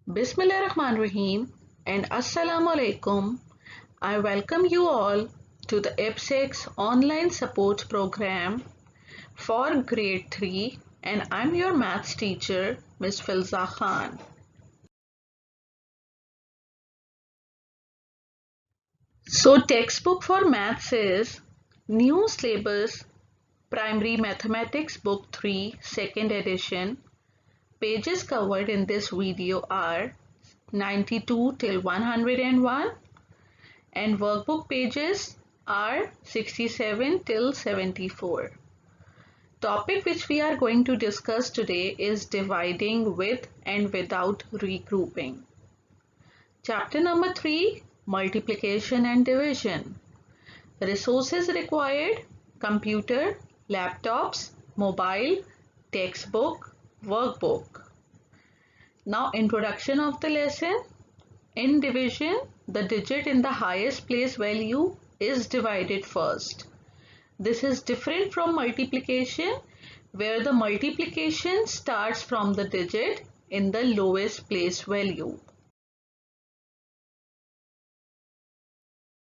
Bismillahirrahmanirrahim and Assalamu alaikum. I welcome you all to the EBSEX online support program for grade 3 and I'm your maths teacher Ms. Filza Khan. So textbook for maths is New Syllabus Primary Mathematics Book 3 Second Edition. Pages covered in this video are 92 till 101 and workbook pages are 67 till 74. Topic which we are going to discuss today is dividing with and without regrouping. Chapter number 3, multiplication and division. Resources required: computer, laptops, mobile, textbook, workbook. Now introduction of the lesson. In division, the digit in the highest place value is divided first. This is different from multiplication, where the multiplication starts from the digit in the lowest place value.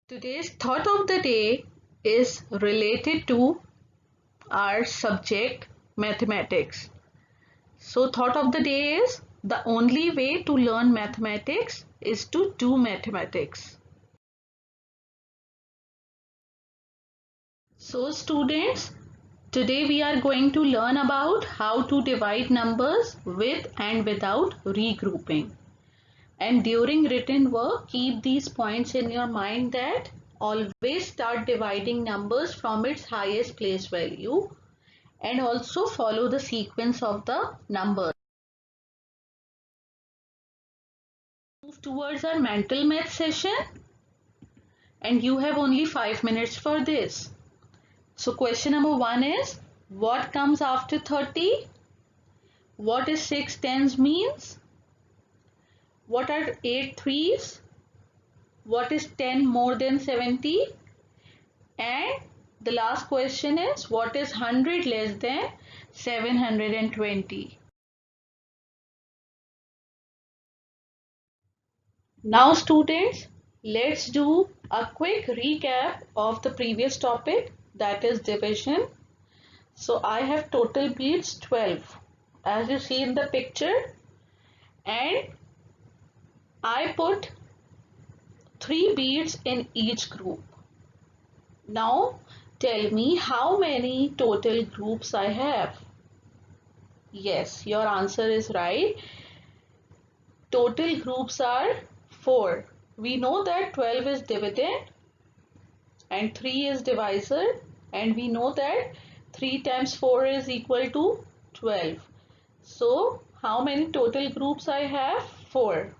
Today's thought of the day is related to our subject mathematics. So thought of the day is the only way to learn mathematics is to do mathematics. So students, today we are going to learn about how to divide numbers with and without regrouping. And during written work, keep these points in your mind that always start dividing numbers from its highest place value and also follow the sequence of the numbers. Move towards our mental math session and you have only 5 minutes for this. So question number 1 is, what comes after 30? What is 6 tens means? What are 8 threes? What is 10 more than 70? And the last question is, what is 100 less than 720? Now students, let's do a quick recap of the previous topic, that is division. So I have total beads 12 as you see in the picture, and I put 3 beads in each group. Now tell me how many total groups I have. Yes, your answer is right. Total groups are 4. We know that 12 is dividend and 3 is divisor, and we know that 3 times 4 is equal to 12. So how many total groups I have? 4.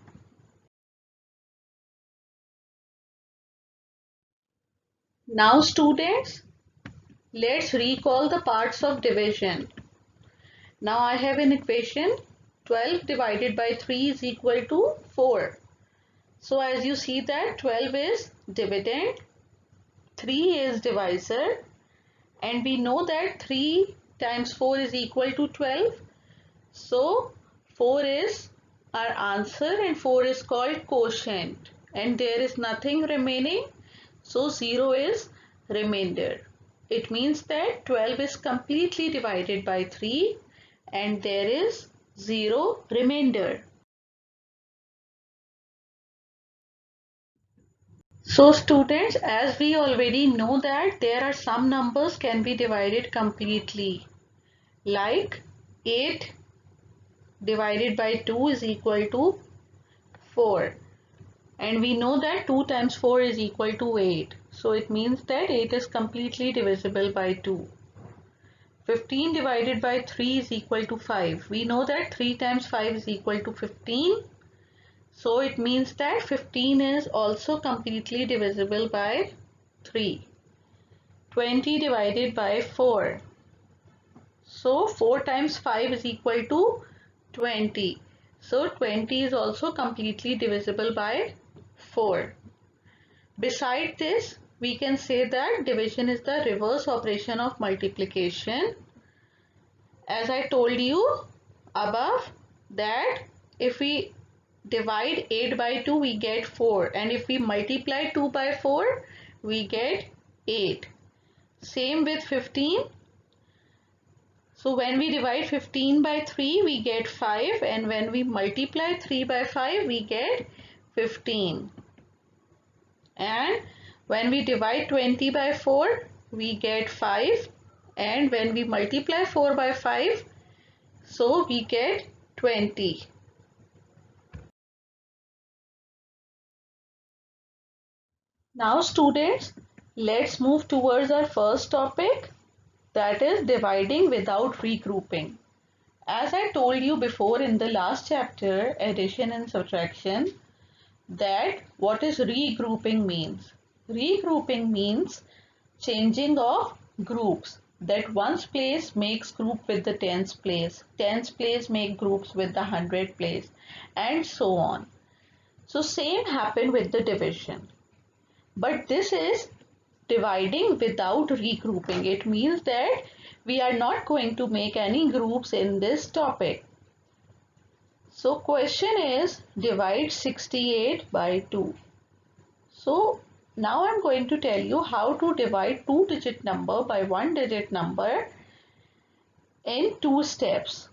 Now students, let's recall the parts of division. Now I have an equation, 12 divided by 3 is equal to 4. So as you see that 12 is dividend, 3 is divisor, and we know that 3 times 4 is equal to 12. So 4 is our answer and 4 is called quotient, and there is nothing remaining. So 0 is remainder. It means that 12 is completely divided by 3 and there is 0 remainder. So students, as we already know that there are some numbers can be divided completely, like 8 divided by 2 is equal to 4, and we know that 2 times 4 is equal to 8. So it means that 8 is completely divisible by 2. 15 divided by 3 is equal to 5. We know that 3 times 5 is equal to 15. So it means that 15 is also completely divisible by 3. 20 divided by 4. So 4 times 5 is equal to 20. So 20 is also completely divisible by 4. Beside this, we can say that division is the reverse operation of multiplication. As I told you above that if we divide 8 by 2, we get 4. And if we multiply 2 by 4, we get 8. Same with 15. So when we divide 15 by 3, we get 5. And when we multiply 3 by 5, we get 15. And when we divide 20 by 4, we get 5. And when we multiply 4 by 5, so we get 20. Now students, let's move towards our first topic, that is dividing without regrouping. As I told you before in the last chapter, addition and subtraction, that what is regrouping means. Regrouping means changing of groups, that ones place makes group with the tens place, tens place make groups with the hundred place, and so on. So same happened with the division. But this is dividing without regrouping. It means that we are not going to make any groups in this topic. So question is divide 68 by 2. So now I am going to tell you how to divide two-digit number by one-digit number in 2 steps.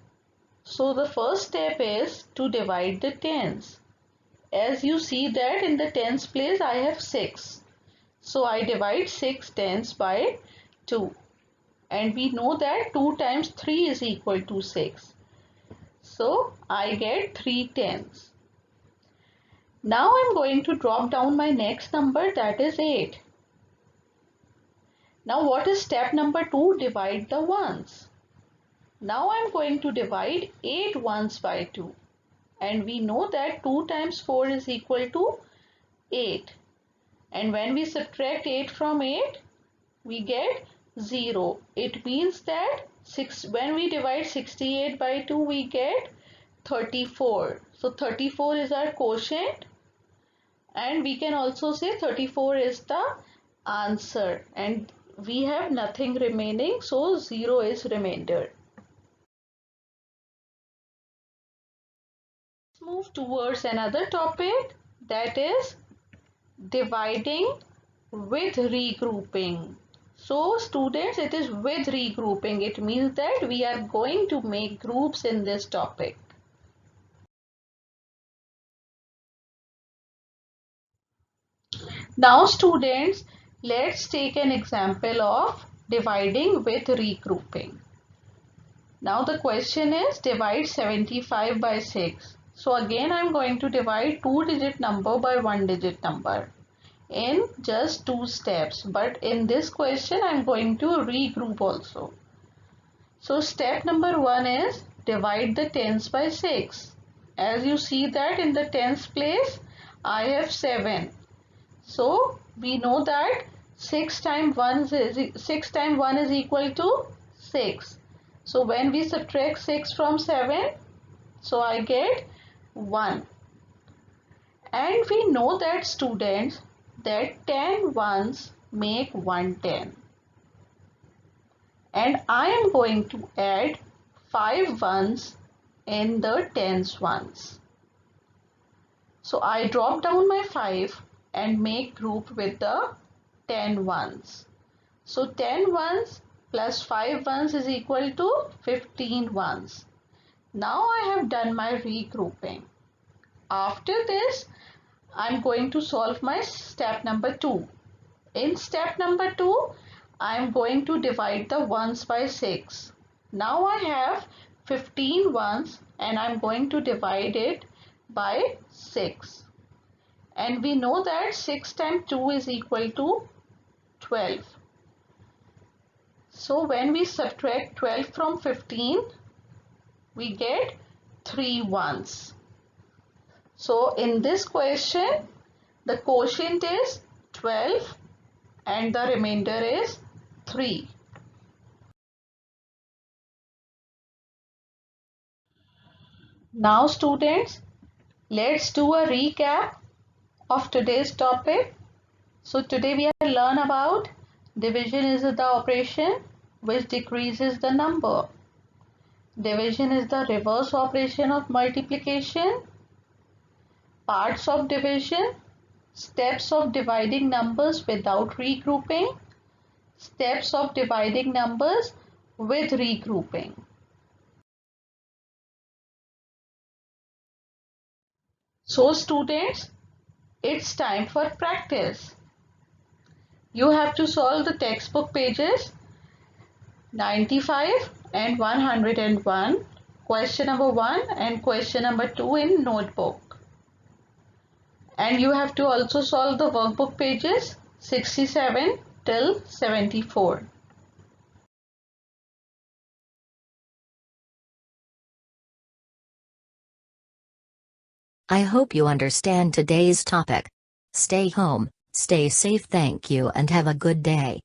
So the first step is to divide the tens. As you see that in the tens place I have 6. So I divide 6 tens by 2. And we know that 2 times 3 is equal to 6. So I get 3 tens. Now I am going to drop down my next number, that is 8. Now what is step number 2? Divide the ones. Now I am going to divide 8 ones by 2. And we know that 2 times 4 is equal to 8. And when we subtract 8 from 8, we get 0. It means that when we divide 68 by 2, we get 34. So 34 is our quotient. And we can also say 34 is the answer. And we have nothing remaining, so 0 is remainder. Let's move towards another topic, that is dividing with regrouping. So students, it is with regrouping. It means that we are going to make groups in this topic. Now students, let's take an example of dividing with regrouping. Now the question is divide 75 by 6. So again I am going to divide two-digit number by one-digit number in just 2 steps, but in this question I am going to regroup also. So step number 1 is divide the tens by 6. As you see that in the tens place I have 7. So we know that 6 times 1 is equal to 6. So when we subtract 6 from 7, so I get 1. And we know that students, that 10 ones make 110. And I am going to add 5 ones in the tens ones. So I drop down my 5 and make group with the 10 ones. So 10 ones plus 5 ones is equal to 15 ones. Now I have done my regrouping. After this, I am going to solve my step number 2. In step number 2, I am going to divide the ones by 6. Now I have 15 ones and I am going to divide it by 6. And we know that 6 times 2 is equal to 12. So when we subtract 12 from 15, we get 3 ones. So in this question, the quotient is 12 and the remainder is 3. Now students, let's do a recap of today's topic. So today we have learned about division is the operation which decreases the number. Division is the reverse operation of multiplication. parts of division, steps of dividing numbers without regrouping, steps of dividing numbers with regrouping. So students, it's time for practice. You have to solve the textbook pages 95 and 101, question number 1 and question number 2 in notebook. And you have to also solve the workbook pages 67 till 74. I hope you understand today's topic. Stay home, stay safe, thank you, and have a good day.